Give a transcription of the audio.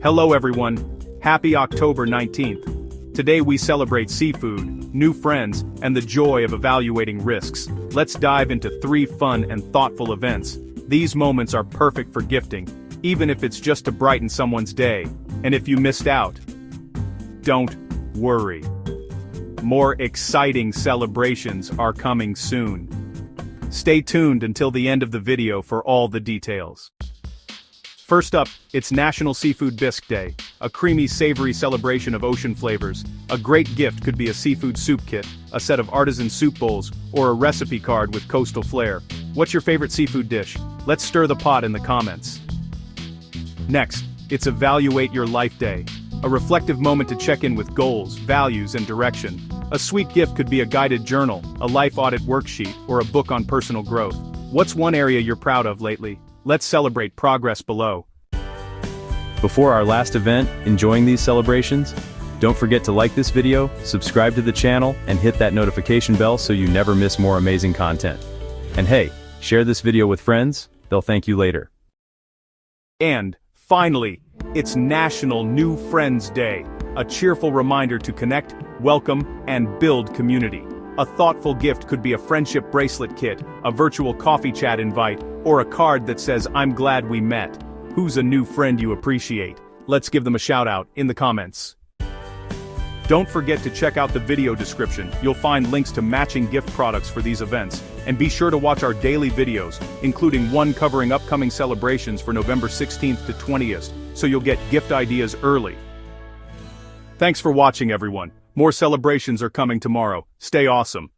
Hello everyone, happy October 19th. Today we celebrate seafood, new friends, and the joy of evaluating risks. Let's dive into 3 fun and thoughtful events. These moments are perfect for gifting, even if it's just to brighten someone's day. And if you missed out, don't worry. More exciting celebrations are coming soon. Stay tuned until the end of the video for all the details. First up, it's National Seafood Bisque Day, a creamy, savory celebration of ocean flavors. A great gift could be a seafood soup kit, a set of artisan soup bowls, or a recipe card with coastal flair. What's your favorite seafood dish? Let's stir the pot in the comments. Next, it's Evaluate Your Life Day, a reflective moment to check in with goals, values, and direction. A sweet gift could be a guided journal, a life audit worksheet, or a book on personal growth. What's one area you're proud of lately? Let's celebrate progress below. Before our last event, enjoying these celebrations? Don't forget to like this video, subscribe to the channel, and hit that notification bell so you never miss more amazing content. And hey, share this video with friends, they'll thank you later. And, finally, it's National New Friends Day, a cheerful reminder to connect, welcome, and build community. A thoughtful gift could be a friendship bracelet kit, a virtual coffee chat invite, or a card that says, "I'm glad we met." Who's a new friend you appreciate? Let's give them a shout out in the comments. Don't forget to check out the video description. You'll find links to matching gift products for these events. And be sure to watch our daily videos, including one covering upcoming celebrations for November 16th to 20th, so you'll get gift ideas early. Thanks for watching, everyone. More celebrations are coming tomorrow. Stay awesome.